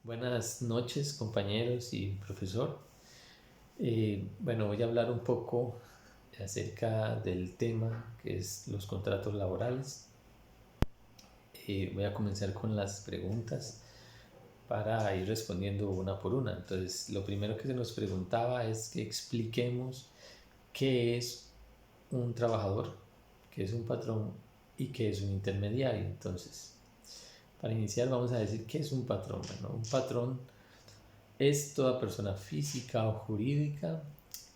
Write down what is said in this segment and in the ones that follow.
Buenas noches, compañeros y profesor. Voy a hablar un poco acerca del tema que es los contratos laborales. Voy a comenzar con las preguntas para ir respondiendo una por una. Entonces, lo primero que se nos preguntaba es que expliquemos qué es un trabajador, qué es un patrón y qué es un intermediario. Entonces, para iniciar vamos a decir qué es un patrón. Bueno, un patrón es toda persona física o jurídica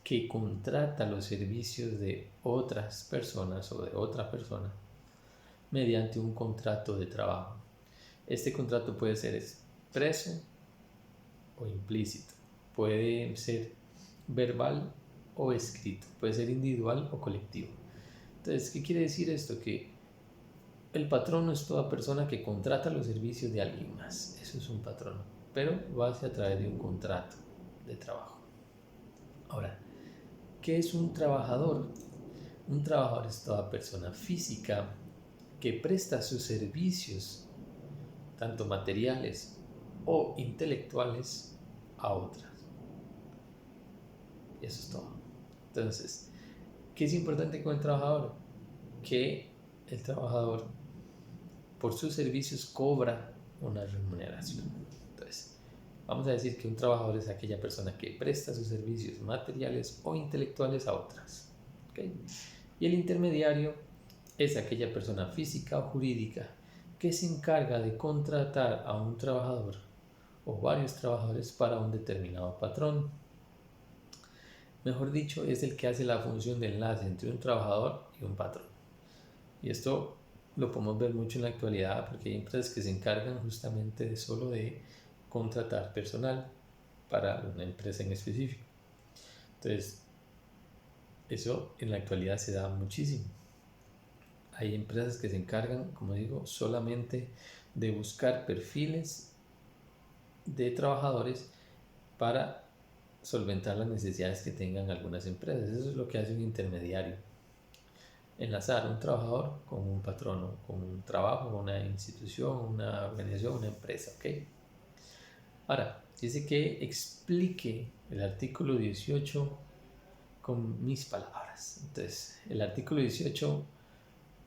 que contrata los servicios de otras personas o de otra persona mediante un contrato de trabajo. Este contrato puede ser expreso o implícito, puede ser verbal o escrito, puede ser individual o colectivo. Entonces, ¿qué quiere decir esto? Que el patrón no es toda persona que contrata los servicios de alguien más, eso es un patrón, pero lo hace a través de un contrato de trabajo. Ahora, ¿qué es un trabajador? Un trabajador es toda persona física que presta sus servicios, tanto materiales o intelectuales, a otras. Y eso es todo. Entonces, ¿qué es importante con el trabajador? Que el trabajador por sus servicios cobra una remuneración. Entonces, vamos a decir que un trabajador es aquella persona que presta sus servicios materiales o intelectuales a otras. ¿Okay? Y el intermediario es aquella persona física o jurídica que se encarga de contratar a un trabajador o varios trabajadores para un determinado patrón. Mejor dicho, es el que hace la función de enlace entre un trabajador y un patrón. Y esto lo podemos ver mucho en la actualidad porque hay empresas que se encargan justamente de solo de contratar personal para una empresa en específico. Entonces, eso en la actualidad se da muchísimo. Hay empresas que se encargan, como digo, solamente de buscar perfiles de trabajadores para solventar las necesidades que tengan algunas empresas. Eso es lo que hace un intermediario. Enlazar un trabajador con un patrono, con un trabajo, una institución, una organización, una empresa. ¿Okay? Ahora, dice que explique el artículo 18 con mis palabras. Entonces, el artículo 18,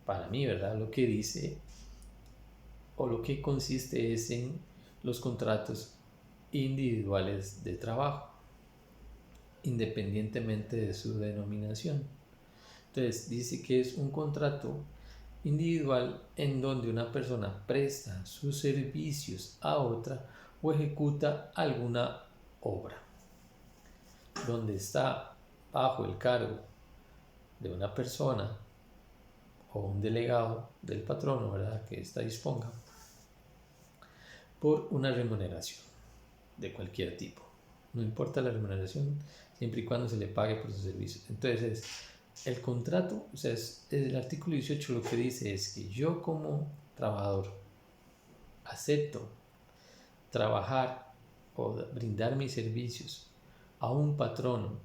para mí, ¿verdad? Lo que dice o lo que consiste es en los contratos individuales de trabajo, independientemente de su denominación. Entonces dice que es un contrato individual en donde una persona presta sus servicios a otra o ejecuta alguna obra, donde está bajo el cargo de una persona o un delegado del patrono, ¿verdad? Que ésta disponga por una remuneración de cualquier tipo. No importa la remuneración, siempre y cuando se le pague por sus servicios. Entonces, el contrato, o sea, el artículo 18 lo que dice es que yo como trabajador acepto trabajar o brindar mis servicios a un patrón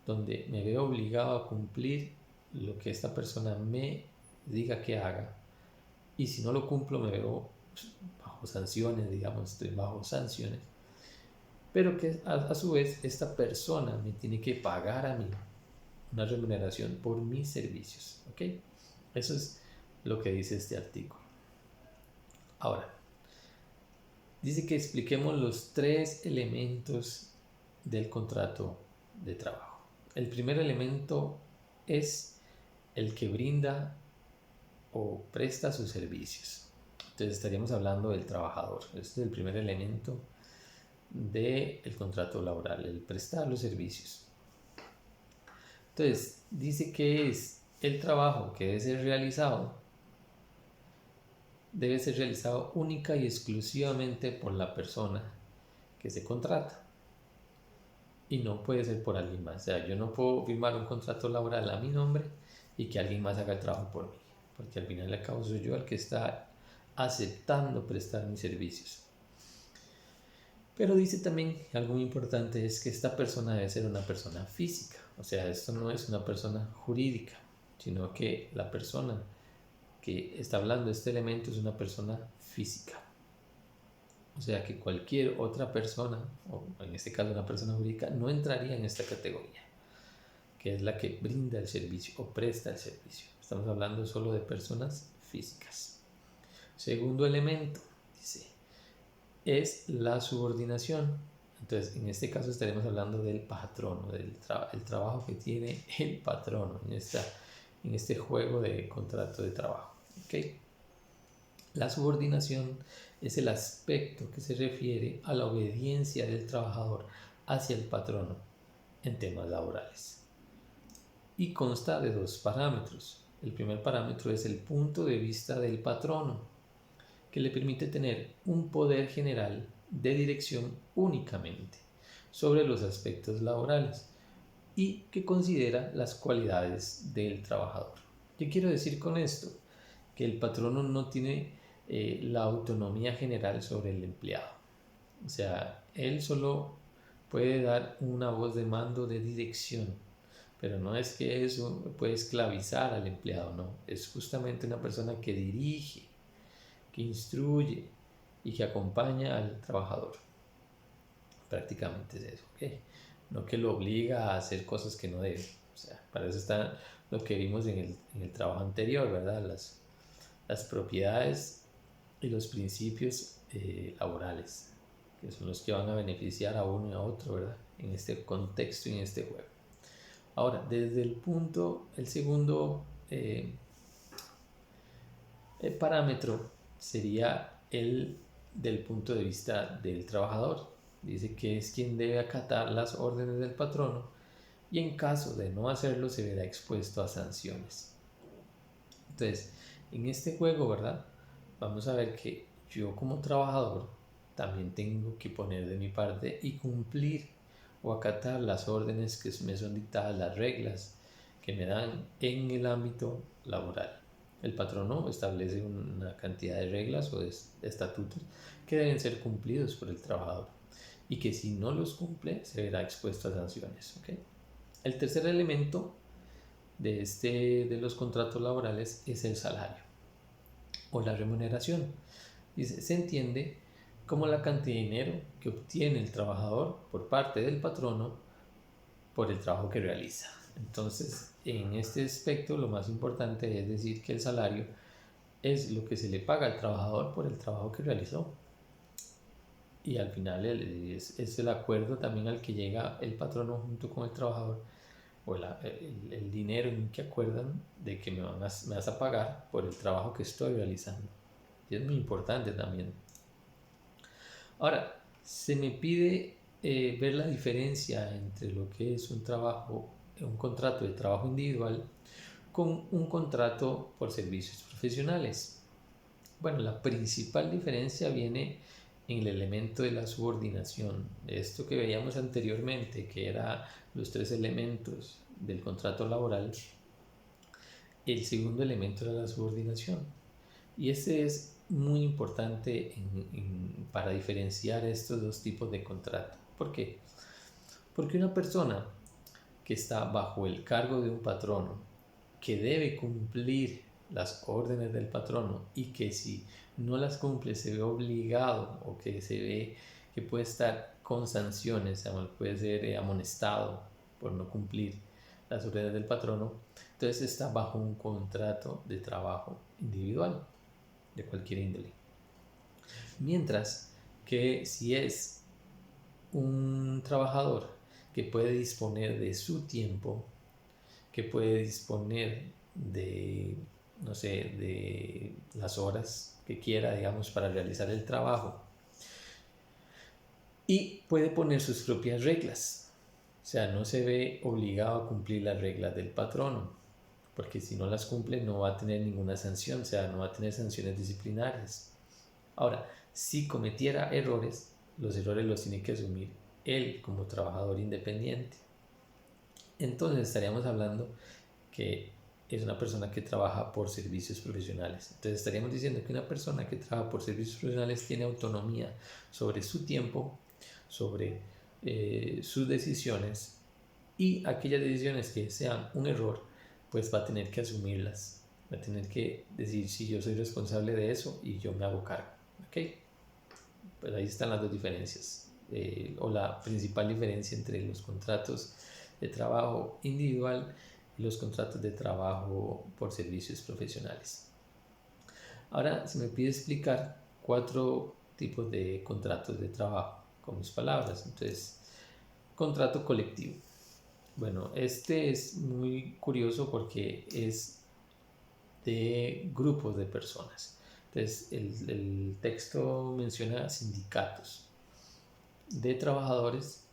donde me veo obligado a cumplir lo que esta persona me diga que haga, y si no lo cumplo me veo bajo sanciones, digamos, estoy bajo sanciones, pero que a su vez esta persona me tiene que pagar a mí una remuneración por mis servicios. ¿Ok? Eso es lo que dice este artículo. Ahora, dice que expliquemos los tres elementos del contrato de trabajo. El primer elemento es el que brinda o presta sus servicios. Entonces estaríamos hablando del trabajador. Este es el primer elemento del contrato laboral, el prestar los servicios. Entonces, dice que es el trabajo que debe ser realizado única y exclusivamente por la persona que se contrata y no puede ser por alguien más. O sea, yo no puedo firmar un contrato laboral a mi nombre y que alguien más haga el trabajo por mí, porque al final de cabo soy yo el que está aceptando prestar mis servicios. Pero dice también algo muy importante, es que esta persona debe ser una persona física. O sea, esto no es una persona jurídica, sino que la persona que está hablando de este elemento es una persona física. O sea que cualquier otra persona, o en este caso una persona jurídica, no entraría en esta categoría, que es la que brinda el servicio o presta el servicio. Estamos hablando solo de personas físicas. Segundo elemento, dice, es la subordinación. Entonces, en este caso estaremos hablando del patrono, el trabajo que tiene el patrono en este juego de contrato de trabajo. ¿Okay? La subordinación es el aspecto que se refiere a la obediencia del trabajador hacia el patrono en temas laborales. Y consta de dos parámetros. El primer parámetro es el punto de vista del patrono, que le permite tener un poder general de dirección únicamente sobre los aspectos laborales y que considera las cualidades del trabajador. ¿Qué quiero decir con esto? Que el patrono no tiene la autonomía general sobre el empleado. O sea, él solo puede dar una voz de mando de dirección, pero no es que eso puede esclavizar al empleado, no. Es justamente una persona que dirige, que instruye y que acompaña al trabajador. Prácticamente es eso, ¿okay? No que lo obliga a hacer cosas que no debe. O sea, para eso está lo que vimos en el trabajo anterior, ¿verdad? Las propiedades y los principios laborales, que son los que van a beneficiar a uno y a otro, ¿verdad? En este contexto y en este juego. Ahora, desde el segundo parámetro sería el del punto de vista del trabajador. Dice que es quien debe acatar las órdenes del patrono y en caso de no hacerlo se verá expuesto a sanciones. Entonces, en este juego, ¿verdad? Vamos a ver que yo como trabajador también tengo que poner de mi parte y cumplir o acatar las órdenes que me son dictadas, las reglas que me dan en el ámbito laboral. El patrono establece una cantidad de reglas o de estatutos que deben ser cumplidos por el trabajador y que si no los cumple se verá expuesto a sanciones. ¿Okay? El tercer elemento de los contratos laborales es el salario o la remuneración. Se entiende como la cantidad de dinero que obtiene el trabajador por parte del patrono por el trabajo que realiza. Entonces, en este aspecto lo más importante es decir que el salario es lo que se le paga al trabajador por el trabajo que realizó. Y al final es el acuerdo también al que llega el patrono junto con el trabajador, o el dinero en que acuerdan de que me vas a pagar por el trabajo que estoy realizando. Y es muy importante también. Ahora, se me pide ver la diferencia entre lo que es un contrato de trabajo individual con un contrato por servicios profesionales. Bueno, la principal diferencia viene en el elemento de la subordinación. Esto que veíamos anteriormente, que eran los tres elementos del contrato laboral, el segundo elemento era la subordinación. Y este es muy importante para diferenciar estos dos tipos de contrato. ¿Por qué? Porque una persona que está bajo el cargo de un patrono, que debe cumplir las órdenes del patrono y que si no las cumple se ve obligado o que se ve que puede estar con sanciones, puede ser amonestado por no cumplir las órdenes del patrono, entonces está bajo un contrato de trabajo individual de cualquier índole. Mientras que si es un trabajador que puede disponer de su tiempo, que puede disponer de, no sé, de las horas que quiera, digamos, para realizar el trabajo, y puede poner sus propias reglas. O sea, no se ve obligado a cumplir las reglas del patrono, porque si no las cumple no va a tener ninguna sanción, o sea, no va a tener sanciones disciplinarias. Ahora, si cometiera errores, los errores los tiene que asumir él como trabajador independiente. Entonces estaríamos hablando que es una persona que trabaja por servicios profesionales. Entonces estaríamos diciendo que una persona que trabaja por servicios profesionales tiene autonomía sobre su tiempo, sobre sus decisiones, y aquellas decisiones que sean un error, pues va a tener que asumirlas. Va a tener que decir si yo soy responsable de eso y yo me hago cargo. ¿Okay? Pero ahí están las dos diferencias, o la principal diferencia entre los contratos de trabajo individual y los contratos de trabajo por servicios profesionales. Ahora se me pide explicar 4 tipos de contratos de trabajo, con mis palabras. Entonces, contrato colectivo. Bueno, este es muy curioso porque es de grupos de personas. Entonces, el texto menciona sindicatos de trabajadores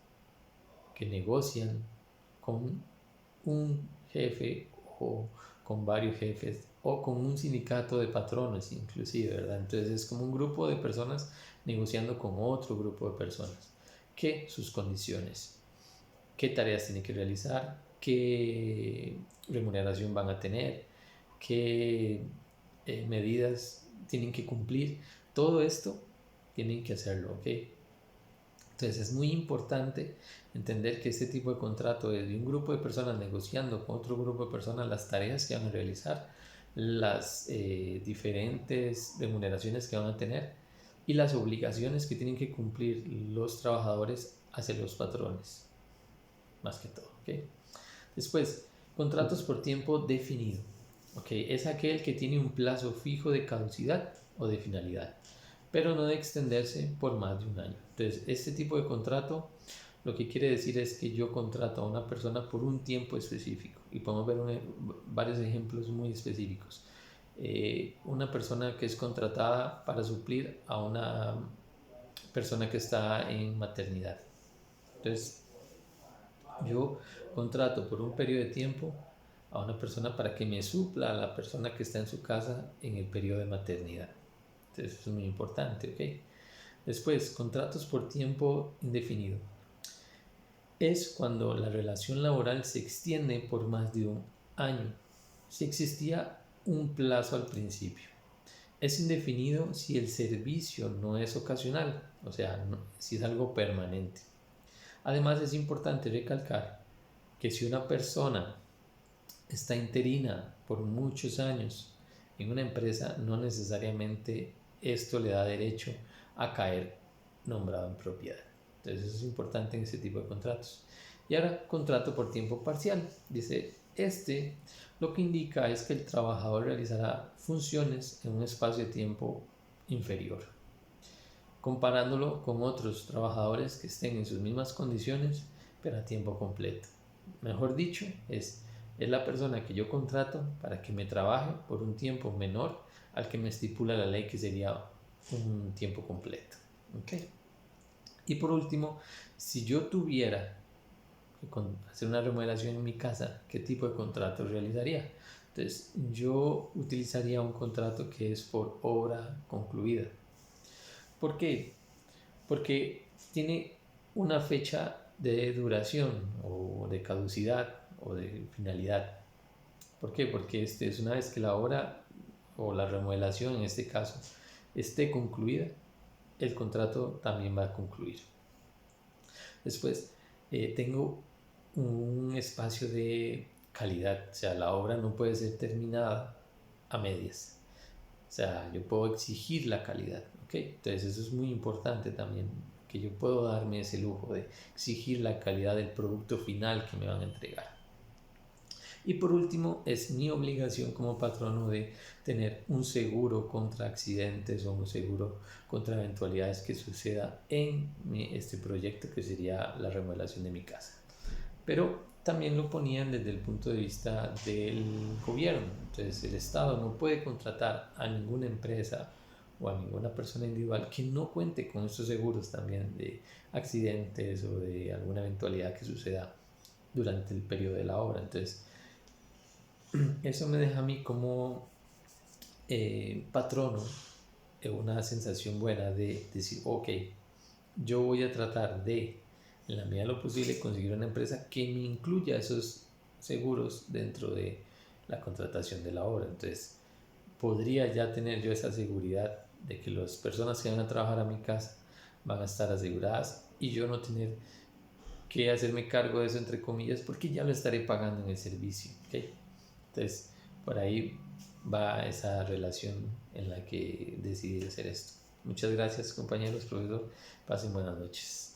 que negocian con un jefe o con varios jefes o con un sindicato de patrones inclusive, ¿verdad? Entonces es como un grupo de personas negociando con otro grupo de personas que sus condiciones, qué tareas tienen que realizar, qué remuneración van a tener, qué medidas tienen que cumplir, todo esto tienen que hacerlo, ¿ok? Entonces es muy importante entender que este tipo de contrato es de un grupo de personas negociando con otro grupo de personas las tareas que van a realizar, las diferentes remuneraciones que van a tener y las obligaciones que tienen que cumplir los trabajadores hacia los patrones, más que todo. ¿Okay? Después, contratos por tiempo definido. ¿Okay? Es aquel que tiene un plazo fijo de caducidad o de finalidad, pero no de extenderse por más de un año. Entonces, este tipo de contrato lo que quiere decir es que yo contrato a una persona por un tiempo específico y podemos ver varios ejemplos muy específicos. Una persona que es contratada para suplir a una persona que está en maternidad. Entonces, yo contrato por un periodo de tiempo a una persona para que me supla a la persona que está en su casa en el periodo de maternidad. Entonces, eso es muy importante, ¿ok? Después, contratos por tiempo indefinido. Es cuando la relación laboral se extiende por más de un año, si existía un plazo al principio. Es indefinido si el servicio no es ocasional, o sea, si es algo permanente. Además, es importante recalcar que si una persona está interina por muchos años en una empresa, no necesariamente esto le da derecho a caer nombrado en propiedad. Entonces eso es importante en ese tipo de contratos. Y ahora, contrato por tiempo parcial. Dice, lo que indica es que el trabajador realizará funciones en un espacio de tiempo inferior, comparándolo con otros trabajadores que estén en sus mismas condiciones, pero a tiempo completo. Mejor dicho, es la persona que yo contrato para que me trabaje por un tiempo menor al que me estipula la ley, que sería un tiempo completo. ¿Okay? Y por último, si yo tuviera que hacer una remodelación en mi casa, ¿qué tipo de contrato realizaría? Entonces, yo utilizaría un contrato que es por obra concluida. ¿Por qué? Porque tiene una fecha de duración o de caducidad o de finalidad. ¿Por qué? Porque es una vez que la obra o la remodelación en este caso esté concluida, el contrato también va a concluir. Después, tengo un espacio de calidad, o sea, la obra no puede ser terminada a medias. O sea, yo puedo exigir la calidad, ¿ok? Entonces eso es muy importante también, que yo puedo darme ese lujo de exigir la calidad del producto final que me van a entregar. Y por último, es mi obligación como patrono de tener un seguro contra accidentes o un seguro contra eventualidades que suceda en este proyecto, que sería la remodelación de mi casa. Pero también lo ponían desde el punto de vista del gobierno. Entonces el Estado no puede contratar a ninguna empresa o a ninguna persona individual que no cuente con estos seguros también de accidentes o de alguna eventualidad que suceda durante el periodo de la obra. Entonces eso me deja a mí como patrono una sensación buena de decir, ok, yo voy a tratar de, en la medida de lo posible, conseguir una empresa que me incluya esos seguros dentro de la contratación de la obra. Entonces, podría ya tener yo esa seguridad de que las personas que van a trabajar a mi casa van a estar aseguradas y yo no tener que hacerme cargo de eso, entre comillas, porque ya lo estaré pagando en el servicio. ¿Okay? Entonces, por ahí va esa relación en la que decidí hacer esto. Muchas gracias, compañeros, profesor. Pasen buenas noches.